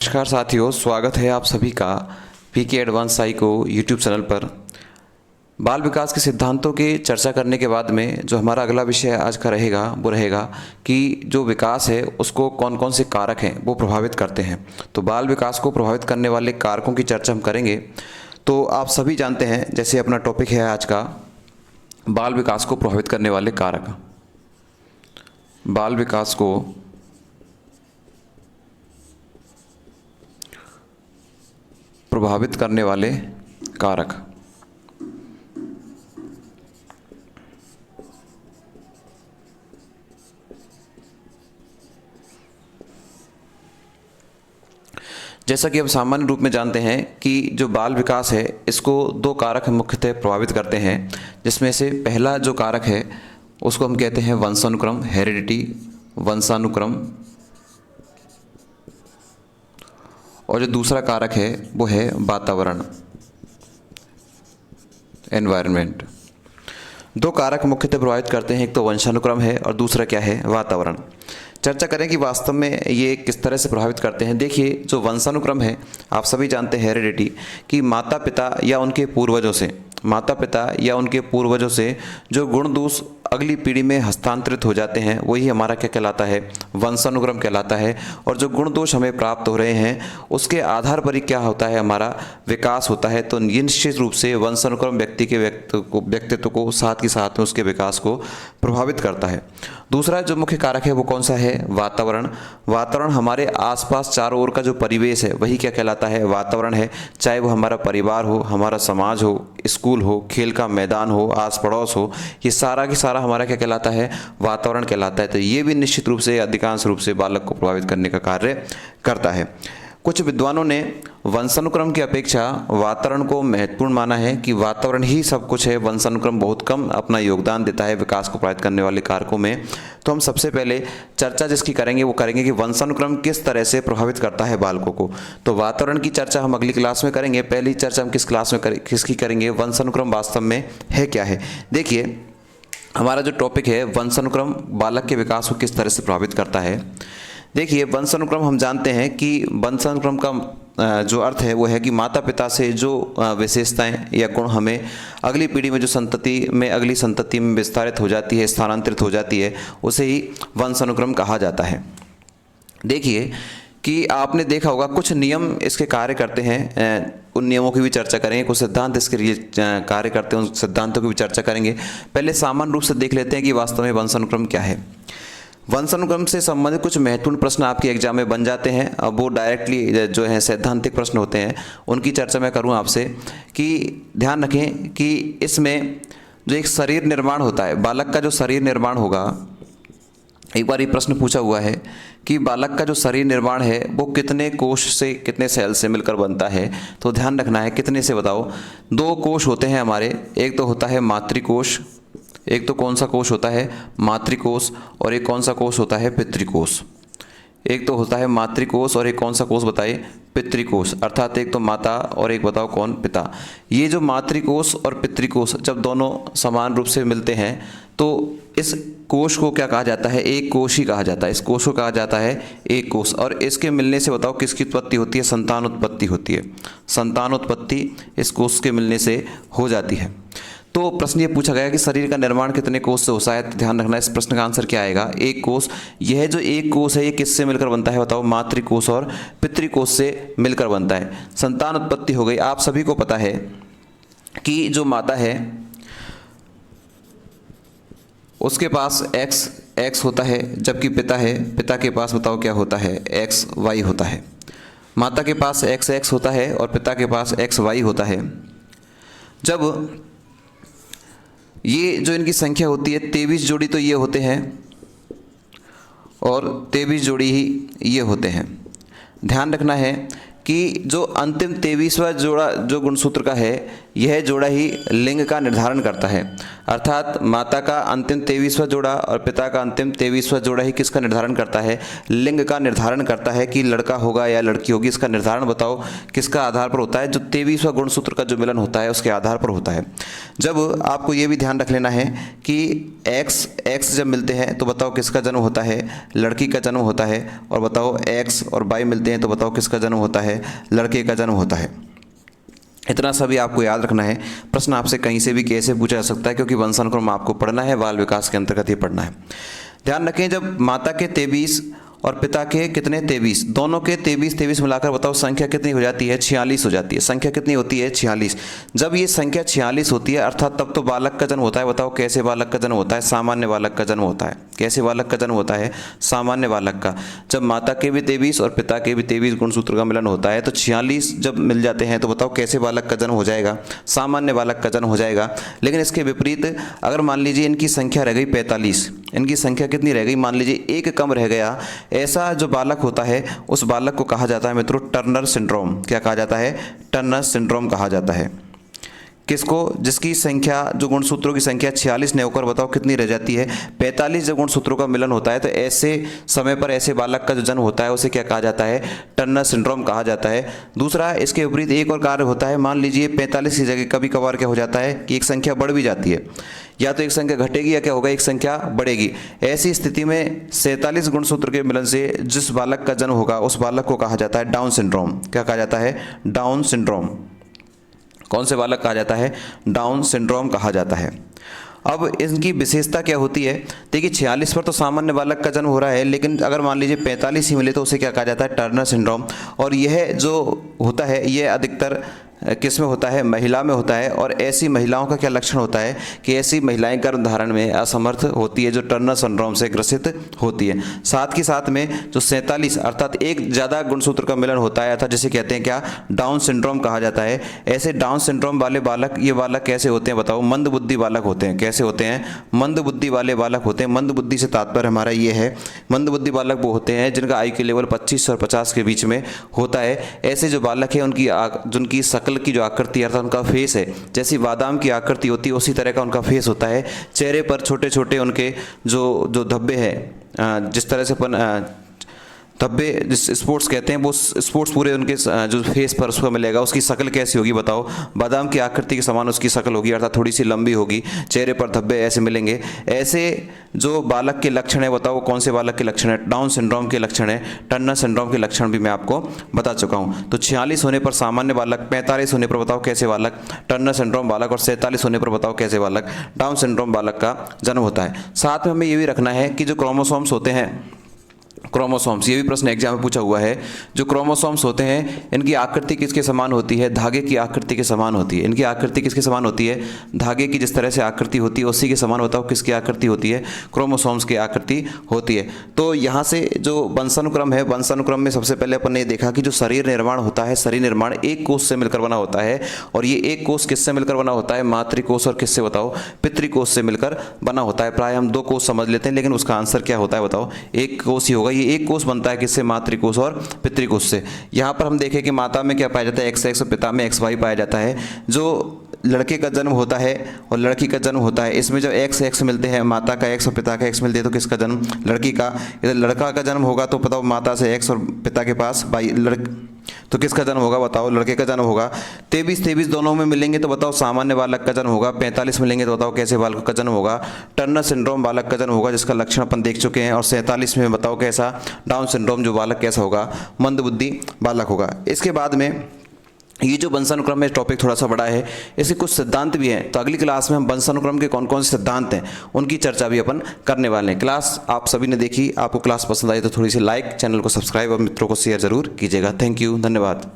नमस्कार साथियों, स्वागत है आप सभी का पीके एडवांस साइको यूट्यूब चैनल पर। बाल विकास के सिद्धांतों की चर्चा करने के बाद में जो हमारा अगला विषय आज का रहेगा वो रहेगा कि जो विकास है उसको कौन कौन से कारक हैं वो प्रभावित करते हैं। तो बाल विकास को प्रभावित करने वाले कारकों की चर्चा हम करेंगे। तो आप सभी जानते हैं, जैसे अपना टॉपिक है आज का बाल विकास को प्रभावित करने वाले कारक। बाल विकास को प्रभावित करने वाले कारक। जैसा कि हम सामान्य रूप में जानते हैं कि जो बाल विकास है इसको दो कारक मुख्यतः प्रभावित करते हैं, जिसमें से पहला जो कारक है उसको हम कहते हैं वंशानुक्रम, हेरिडिटी, वंशानुक्रम। और जो दूसरा कारक है वो है वातावरण, एनवायरनमेंट। दो कारक मुख्यतः प्रभावित करते हैं, एक तो वंशानुक्रम है और दूसरा क्या है, वातावरण। चर्चा करें कि वास्तव में ये किस तरह से प्रभावित करते हैं। देखिए, जो वंशानुक्रम है आप सभी जानते हैं, हेरिडिटी, कि माता पिता या उनके पूर्वजों से जो गुण दोष अगली पीढ़ी में हस्तांतरित हो जाते हैं वही हमारा क्या कहलाता है, वंशानुक्रम कहलाता है। और जो गुण दोष हमें प्राप्त हो रहे हैं उसके आधार पर ही क्या होता है, हमारा विकास होता है। तो निश्चित रूप से वंशानुक्रम व्यक्ति के व्यक्तित्व को साथ ही साथ में उसके विकास को प्रभावित करता है। दूसरा जो मुख्य कारक है वो कौन सा है, वातावरण। वातावरण हमारे आसपास चारों ओर का जो परिवेश है वही क्या कहलाता है, वातावरण है। चाहे वो हमारा परिवार हो, हमारा समाज हो, स्कूल हो, खेल का मैदान हो, आस पड़ोस हो, ये सारा की सारा हमारा क्या कहलाता है, वातावरण कहलाता है। तो ये भी निश्चित रूप से अधिकांश रूप से बालक को प्रभावित करने का कार्य करता है। कुछ विद्वानों ने वंशानुक्रम की अपेक्षा वातावरण को महत्वपूर्ण माना है कि वातावरण ही सब कुछ है, वंशानुक्रम बहुत कम अपना योगदान देता है विकास को प्रभावित करने वाले कारकों में। तो हम सबसे पहले चर्चा जिसकी करेंगे वो करेंगे कि वंशानुक्रम किस तरह से प्रभावित करता है बालकों को। तो वातावरण की चर्चा हम अगली क्लास में करेंगे। पहली चर्चा हम किसकी करेंगे, वंशानुक्रम वास्तव में है क्या है। देखिए, हमारा जो टॉपिक है वंशानुक्रम बालक के विकास को किस तरह से प्रभावित करता है। देखिए, वंशानुक्रम हम जानते हैं कि वंशानुक्रम का जो अर्थ है वो है कि माता पिता से जो विशेषताएं या गुण हमें अगली पीढ़ी में अगली संतति में विस्तारित हो जाती है, स्थानांतरित हो जाती है, उसे ही वंशानुक्रम कहा जाता है। देखिए कि आपने देखा होगा कुछ नियम इसके कार्य करते हैं, उन नियमों की भी चर्चा करेंगे। कुछ सिद्धांत इसके लिए कार्य करते हैं, उन सिद्धांतों की भी चर्चा करेंगे। पहले सामान्य रूप से देख लेते हैं कि वास्तव में वंशानुक्रम क्या है। वंशानुक्रम से संबंधित कुछ महत्वपूर्ण प्रश्न आपके एग्जाम में बन जाते हैं। अब वो डायरेक्टली जो है सैद्धांतिक प्रश्न होते हैं, उनकी चर्चा मैं करूं आपसे। कि ध्यान रखें कि इसमें जो एक शरीर निर्माण होता है, बालक का जो शरीर निर्माण होगा, एक बार ये प्रश्न पूछा हुआ है कि बालक का जो शरीर निर्माण है वो कितने कोश से, कितने सेल से मिलकर बनता है। तो ध्यान रखना है कितने से, बताओ। दो कोश होते हैं हमारे, एक तो होता है मातृकोश, एक तो कौन सा कोश होता है, मातृकोश, और एक कौन सा कोश होता है, पितृकोश। एक तो होता है मातृकोश और एक कौन सा कोश बताइए, पितृकोश। अर्थात एक तो माता और एक बताओ कौन, पिता। ये जो मातृकोश और पितृकोश जब दोनों समान रूप से मिलते हैं तो इस कोश को क्या कहा जाता है, एक कोश ही कहा जाता है। इस कोश को कहा जाता है एक कोश। और इसके मिलने से बताओ किसकी उत्पत्ति होती है, संतान उत्पत्ति होती है। संतान उत्पत्ति इस कोश के मिलने से हो जाती है। तो प्रश्न ये पूछा गया कि शरीर का निर्माण कितने कोष से होता है। तो ध्यान रखना, इस प्रश्न का आंसर क्या आएगा, एक कोष। यह जो एक कोष है ये किससे मिलकर बनता है, बताओ, मातृकोश और पितृकोश से मिलकर बनता है। संतान उत्पत्ति हो गई। आप सभी को पता है कि जो माता है उसके पास एक्स होता है, जबकि पिता के पास बताओ क्या होता है, एक्स वाई होता है। माता के पास एक्स होता है और पिता के पास एक्स वाई होता है। जब ये जो इनकी संख्या होती है 23 जोड़ी तो ये होते हैं और 23 जोड़ी ही ये होते हैं। ध्यान रखना है कि जो अंतिम 23वां जोड़ा जो गुणसूत्र का है यह जोड़ा ही लिंग का निर्धारण करता है। अर्थात माता का अंतिम 23वां जोड़ा और पिता का अंतिम 23वां जोड़ा ही किसका निर्धारण करता है? लिंग का निर्धारण करता है कि लड़का होगा या लड़की होगी। इसका निर्धारण बताओ किसका आधार पर होता है? जो 23वां गुणसूत्र का जो मिलन होता है उसके आधार पर होता है। जब आपको ये भी ध्यान रख लेना है कि एक्स जब मिलते हैं तो बताओ किसका जन्म होता है? लड़की का जन्म होता है। और बताओ एक्स और वाई मिलते हैं तो बताओ किसका जन्म होता है? लड़के का जन्म होता है। इतना सा भी आपको याद रखना है। प्रश्न आपसे कहीं से भी कैसे पूछा जा सकता है, क्योंकि वंशानुक्रम आपको पढ़ना है, बाल विकास के अंतर्गत ही पढ़ना है। ध्यान रखें, जब माता के 23 और पिता के कितने 23, दोनों के 23 मिलाकर बताओ संख्या कितनी हो जाती है? 46 हो जाती है। संख्या कितनी होती है? 46। जब ये संख्या 46 होती है अर्थात तब तो बालक का जन्म होता है। बताओ कैसे बालक का जन्म होता है? सामान्य बालक का जन्म होता है। कैसे बालक का जन्म होता है? सामान्य बालक का। जब माता के भी 23 और पिता के भी 23 गुणसूत्र का मिलन होता है तो 46 जब मिल जाते हैं तो बताओ कैसे बालक का जन्म हो जाएगा? सामान्य बालक का जन्म हो जाएगा। लेकिन इसके विपरीत अगर मान लीजिए इनकी संख्या रह गई 45, इनकी संख्या कितनी रह गई? मान लीजिए एक कम रह गया, ऐसा जो बालक होता है उस बालक को कहा जाता है मित्रों टर्नर सिंड्रोम। क्या कहा जाता है? टर्नर सिंड्रोम कहा जाता है। किसको? जिसकी संख्या, जो गुणसूत्रों की संख्या 46 ने होकर बताओ कितनी रह जाती है? 45। जब गुणसूत्रों का मिलन होता है तो ऐसे समय पर ऐसे बालक का जो जन्म होता है उसे क्या कहा जाता है? टर्नर सिंड्रोम कहा जाता है। दूसरा, इसके विपरीत एक और कार्य होता है। मान लीजिए 45 की जगह कभी कभार क्या हो जाता है कि एक संख्या बढ़ भी जाती है, या तो एक संख्या घटेगी या क्या होगा? एक संख्या बढ़ेगी। ऐसी स्थिति में 47 गुणसूत्र के मिलन से जिस बालक का जन्म होगा उस बालक को कहा जाता है डाउन सिंड्रोम। क्या कहा जाता है? Down syndrome. कौन से बालक कहा जाता है? डाउन सिंड्रोम कहा जाता है। अब इनकी विशेषता क्या होती है? देखिए 46 पर तो सामान्य बालक का जन्म हो रहा है, लेकिन अगर मान लीजिए 45 ही मिले तो उसे क्या कहा जाता है? Turner syndrome. और यह जो होता है यह अधिकतर किस में होता है? महिला में होता है। और ऐसी महिलाओं का क्या लक्षण होता है कि ऐसी महिलाएं गर्भधारण में असमर्थ होती है जो टर्नर सिंड्रोम से ग्रसित होती है। साथ ही साथ में जो 47 अर्थात एक ज़्यादा गुणसूत्र का मिलन होता है अर्थात जिसे कहते हैं क्या? डाउन सिंड्रोम कहा जाता है। ऐसे डाउन सिंड्रोम वाले बालक, ये बालक कैसे होते हैं बताओ? मंद बुद्धि बालक होते हैं। कैसे होते हैं? मंद बुद्धि वाले बालक होते हैं। मंद बुद्धि से तात्पर्य हमारा ये है, मंद बुद्धि बालक वो होते हैं जिनका IQ लेवल 25 और 50 के बीच में होता है। ऐसे जो बालक है उनकी शकल की जो आकृति अर्थात उनका फेस है, जैसी बादाम की आकृति होती है उसी तरह का उनका फेस होता है। चेहरे पर छोटे छोटे उनके जो धब्बे हैं, जिस तरह से अपन धब्बे जिस स्पोर्ट्स कहते हैं वो स्पोर्ट्स पूरे उनके जो फेस पर उसको मिलेगा। उसकी शक्ल कैसी होगी बताओ? बादाम की आकृति के समान उसकी शक्ल होगी अर्थात थोड़ी सी लंबी होगी। चेहरे पर धब्बे ऐसे मिलेंगे। ऐसे जो बालक के लक्षण है बताओ कौन से बालक के लक्षण है? डाउन सिंड्रोम के लक्षण है। टर्नर सिंड्रोम के लक्षण भी मैं आपको बता चुका हूँ। तो 46 होने पर सामान्य बालक, 45 होने पर बताओ कैसे बालक? टर्नर सिंड्रोम बालक। और 47 होने पर बताओ कैसे बालक? डाउन सिंड्रोम बालक का जन्म होता है। साथ में हमें ये भी रखना है कि जो क्रोमोसोम्स होते हैं, क्रोमोसोम्स, ये भी प्रश्न एग्जाम में पूछा हुआ है। जो क्रोमोसोम्स होते हैं इनकी आकृति किसके समान होती है? धागे की आकृति के समान होती है। इनकी आकृति किसके समान होती है? धागे की जिस तरह से आकृति होती है उसी के समान बताओ किसकी आकृति होती है? क्रोमोसोम्स की आकृति होती है। तो यहाँ से जो वंशानुक्रम है, वंशानुक्रम में सबसे पहले अपन ने देखा कि जो शरीर निर्माण होता है, शरीर निर्माण एक कोष से मिलकर बना होता है। और ये एक कोष किससे मिलकर बना होता है? मातृकोष और किससे बताओ? पितृकोष से मिलकर बना होता है। प्राय हम 2 कोष समझ लेते हैं, लेकिन उसका आंसर क्या होता है बताओ? एक कोष ही होगा। ये एक कोष बनता है किससे? मातृकोष और पितृकोष से। यहाँ पर हम देखें कि माता में क्या पाया जाता है? XX और पिता में XY पाया जाता है। जो लड़के का जन्म होता है और लड़की का जन्म होता है, इसमें जब XX मिलते हैं, माता का X और पिता का X मिलते हैं तो किसका जन्म? लड़की का। यदि लड़का का जन्म होगा तो बताओ माता से X और पिता के पास Y, तो किसका जन्म होगा बताओ? लड़के का जन्म होगा। 23 दोनों में मिलेंगे तो बताओ सामान्य बालक का जन्म होगा। 45 मिलेंगे तो बताओ कैसे बालक का जन्म होगा? टर्नर सिंड्रोम बालक का जन्म होगा, जिसका लक्षण अपन देख चुके हैं। और 47 में बताओ कैसा? डाउन सिंड्रोम जो बालक कैसा होगा? मंदबुद्धि बालक होगा। इसके बाद में ये जो वंशानुक्रम में टॉपिक थोड़ा सा बड़ा है, इसके कुछ सिद्धांत भी हैं। तो अगली क्लास में हम वंशानुक्रम के कौन कौन से सिद्धांत हैं उनकी चर्चा भी अपन करने वाले हैं। क्लास आप सभी ने देखी, आपको क्लास पसंद आई तो थोड़ी सी लाइक, चैनल को सब्सक्राइब और मित्रों को शेयर जरूर कीजिएगा। थैंक यू, धन्यवाद।